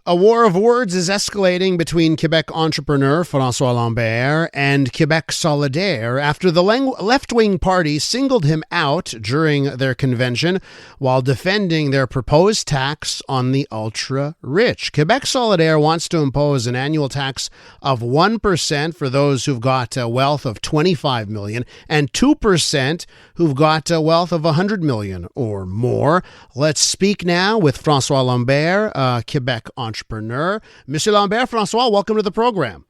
A war of words is escalating between Quebec entrepreneur François Lambert and Quebec Solidaire after the left-wing party singled him out during their convention while defending their proposed tax on the ultra-rich. Quebec Solidaire wants to impose an annual tax of 1% for those who've got a wealth of $25 million and 2% who've got a wealth of $100 million or more. Let's speak now with François Lambert, Quebec entrepreneur. Monsieur Lambert, François, welcome to the program.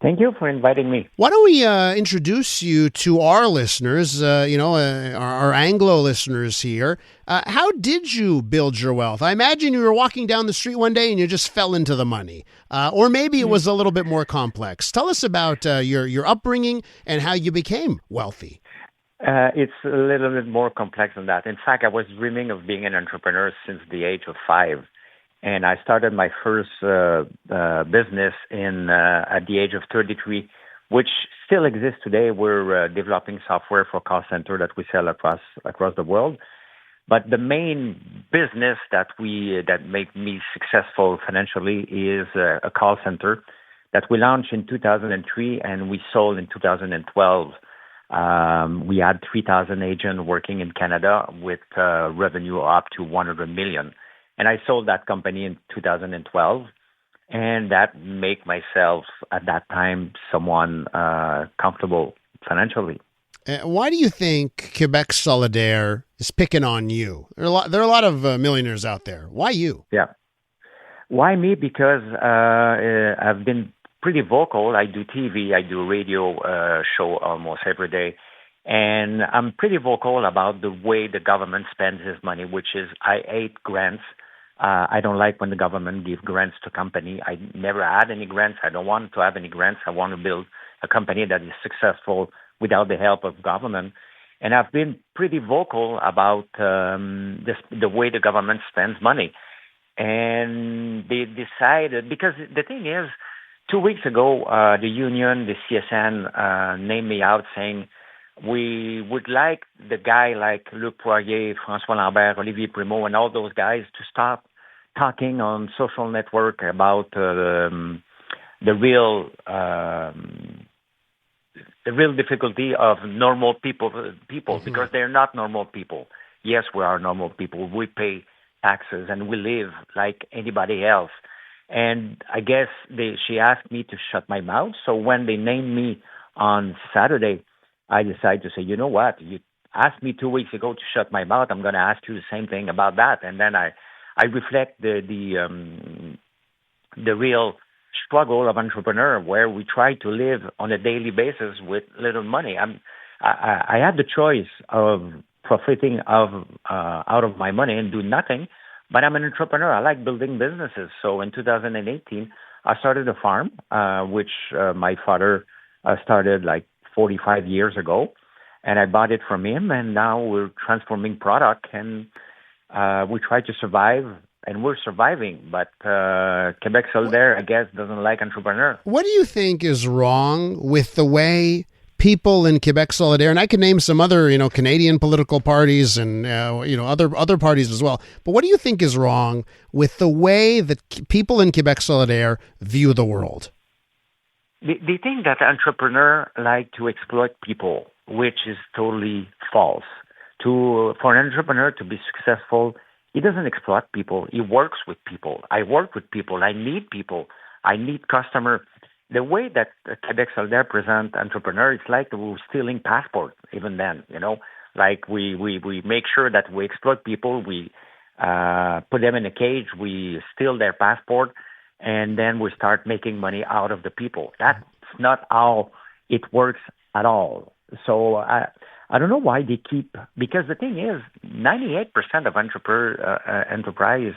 Thank you for inviting me. Why don't we introduce you to our listeners, our Anglo listeners here. How did you build your wealth? I imagine you were walking down the street one day and you just fell into the money. Or maybe it was a little bit more complex. Tell us about your upbringing and how you became wealthy. It's a little bit more complex than that. In fact, I was dreaming of being an entrepreneur since the age of 5. And I started my first business at the age of 33, which still exists today. We're developing software for call center that we sell across the world. But the main business that made me successful financially is a call center that we launched in 2003 and we sold in 2012. We had 3,000 agents working in Canada with revenue up to $100 million. And I sold that company in 2012, and that made myself, at that time, someone comfortable financially. Why do you think Quebec Solidaire is picking on you? There are a lot of millionaires out there. Why you? Yeah. Why me? Because I've been pretty vocal. I do TV, I do radio show almost every day. And I'm pretty vocal about the way the government spends his money, which is I hate grants. I don't like when the government gives grants to company. I never had any grants. I don't want to have any grants. I want to build a company that is successful without the help of government. And I've been pretty vocal about the way the government spends money. And they decided, because the thing is, 2 weeks ago, the union, the CSN, named me out saying, we would like the guy like Luc Poirier, François Lambert, Olivier Primo, and all those guys to stop talking on social network about the real difficulty of normal people because they're not normal people. Yes, we are normal people. We pay taxes and we live like anybody else. And I guess she asked me to shut my mouth. So when they named me on Saturday, I decided to say, you know what? You asked me 2 weeks ago to shut my mouth. I'm going to ask you the same thing about that. And then I reflect the real struggle of entrepreneur, where we try to live on a daily basis with little money. I had the choice of profiting out of my money and do nothing, but I'm an entrepreneur. I like building businesses. So in 2018, I started a farm, which my father started like 45 years ago, and I bought it from him, and now we're transforming product, and we try to survive, and we're surviving, but Quebec Solidaire, I guess, doesn't like entrepreneurs. What do you think is wrong with the way people in Quebec Solidaire, and I can name some other, Canadian political parties and, other parties as well, but what do you think is wrong with the way that people in Quebec Solidaire view the world? They think that entrepreneurs like to exploit people, which is totally false. For an entrepreneur to be successful, he doesn't exploit people. He works with people. I work with people. I need people. I need customers. The way that Quebec Solidaire present entrepreneurs, it's like we're stealing passports, even then, Like we make sure that we exploit people. We put them in a cage. We steal their passport. And then we start making money out of the people. That's not how it works at all. So I don't know why they keep, because the thing is, 98% of enterprise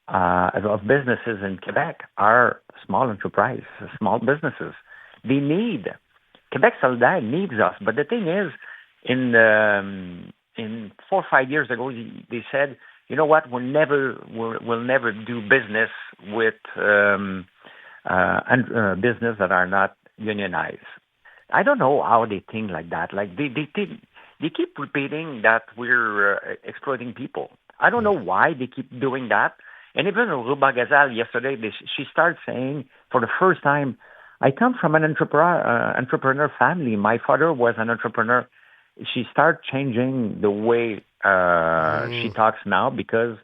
of businesses in Quebec are small enterprise, small businesses. Quebec Solidaire needs us. But the thing is, in 4 or 5 years ago, they said, you know what? We'll never do business with business that are not unionized. I don't know how they think like that. Like they keep repeating that we're exploiting people. I don't know why they keep doing that. And even Ruba Gazal yesterday, she started saying for the first time, I come from an entrepreneur family. My father was an entrepreneur. She started changing the way she talks now because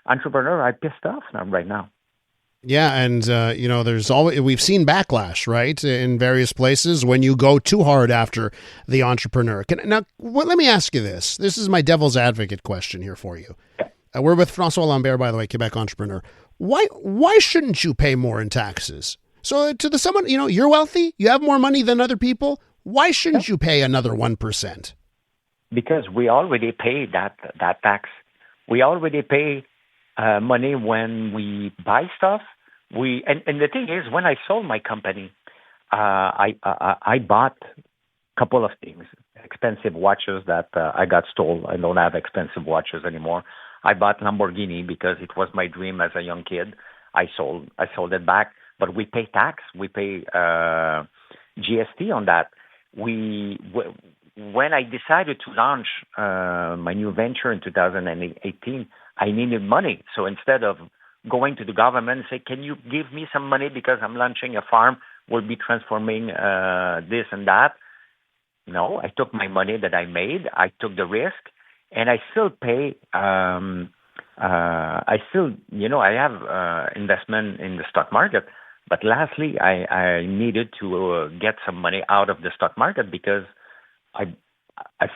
entrepreneurs are pissed off now, right now. Yeah, and there's always we've seen backlash, right, in various places when you go too hard after the entrepreneur. Let me ask you this. This is my devil's advocate question here for you. Yeah. We're with François Lambert, by the way, Quebec entrepreneur. Why shouldn't you pay more in taxes? So to someone, you're wealthy, you have more money than other people. Why shouldn't you pay another 1%? Because we already pay that tax. We already pay money when we buy stuff. And the thing is, when I sold my company, I bought a couple of things, expensive watches that I got stolen. I don't have expensive watches anymore. I bought Lamborghini because it was my dream as a young kid. I sold it back, but we pay tax. We pay GST on that. When I decided to launch my new venture in 2018, I needed money. So instead of going to the government and say, can you give me some money because I'm launching a farm, we'll be transforming this and that. No, I took my money that I made. I took the risk, and I still pay. I have investment in the stock market. But lastly, I needed to get some money out of the stock market because I'm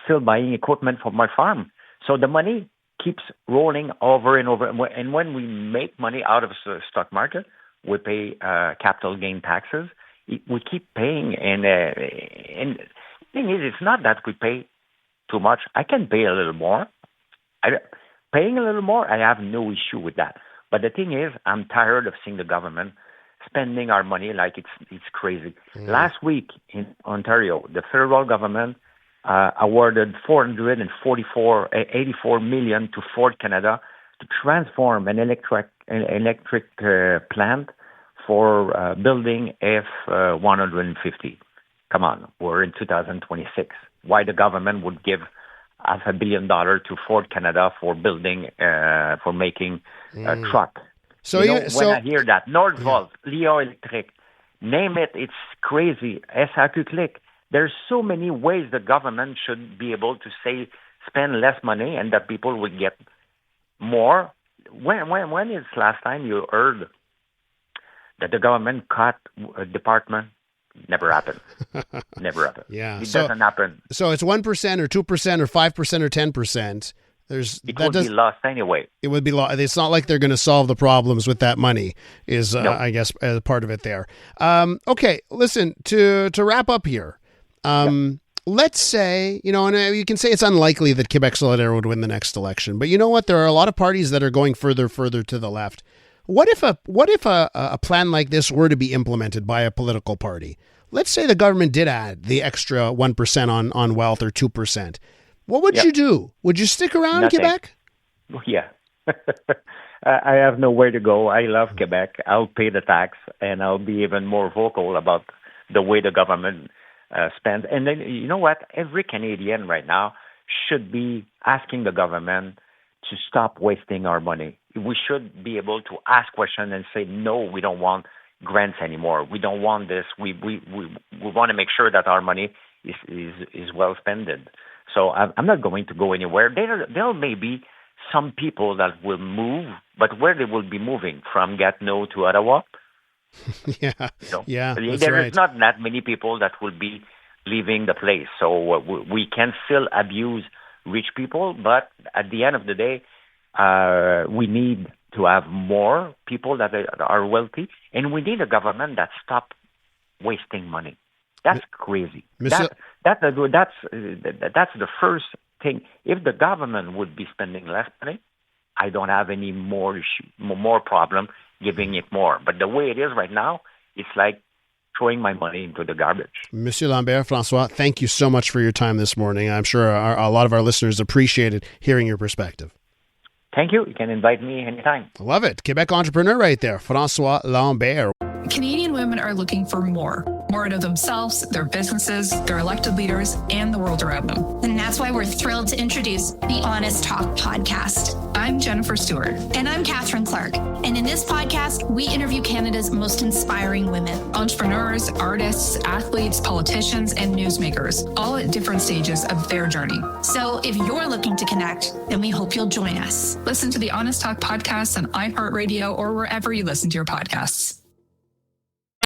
still buying equipment for my farm. So the money keeps rolling over and over. And when we make money out of the stock market, we pay capital gain taxes. We keep paying. And the thing is, it's not that we pay too much. I can pay a little more. Paying a little more, I have no issue with that. But the thing is, I'm tired of seeing the government spending our money like it's crazy. Last week in Ontario, the federal government awarded $84 million to Ford Canada to transform an electric plant for building F-150. Come on, we're in 2026. Why the government would give $500 million to Ford Canada for building, for making a truck? So when I hear that, Nordvolt, Leo Electric, name it, it's crazy. SAQ Click. There's so many ways the government should be able to spend less money and that people would get more. When is last time you heard that the government cut a department? Never happened. Never happened. Yeah. It doesn't happen. So it's 1% or 2% or 5% or 10%. It would be lost anyway. It would be lost. It's not like they're going to solve the problems with that money is, no. I guess, part of it there. Okay, listen, to wrap up here, let's say, and you can say it's unlikely that Quebec Solidaire would win the next election, but you know what? There are a lot of parties that are going further to the left. What if a plan like this were to be implemented by a political party? Let's say the government did add the extra 1% on wealth or 2%. What would you do? Would you stick around Quebec? Yeah. I have nowhere to go. I love Quebec. I'll pay the tax, and I'll be even more vocal about the way the government spends. And then, you know what? Every Canadian right now should be asking the government to stop wasting our money. We should be able to ask questions and say, no, we don't want grants anymore. We don't want this. We want to make sure that our money is well spent. So I'm not going to go anywhere. There may be some people that will move, but where they will be moving from Gatineau to Ottawa? Yeah, there is not that many people that will be leaving the place. So we can still abuse rich people, but at the end of the day, we need to have more people that are wealthy, and we need a government that stop wasting money. That's crazy. That's the first thing. If the government would be spending less money, I don't have any more problem giving it more. But the way it is right now, it's like throwing my money into the garbage. Monsieur Lambert, François, thank you so much for your time this morning. I'm sure a lot of our listeners appreciated hearing your perspective. Thank you. You can invite me anytime. Love it. Quebec entrepreneur right there, François Lambert. Canadian women are looking for more. more out of themselves, their businesses, their elected leaders, and the world around them. And that's why we're thrilled to introduce the Honest Talk podcast. I'm Jennifer Stewart. And I'm Catherine Clark. And in this podcast, we interview Canada's most inspiring women. Entrepreneurs, artists, athletes, politicians, and newsmakers, all at different stages of their journey. So if you're looking to connect, then we hope you'll join us. Listen to the Honest Talk podcast on iHeartRadio or wherever you listen to your podcasts.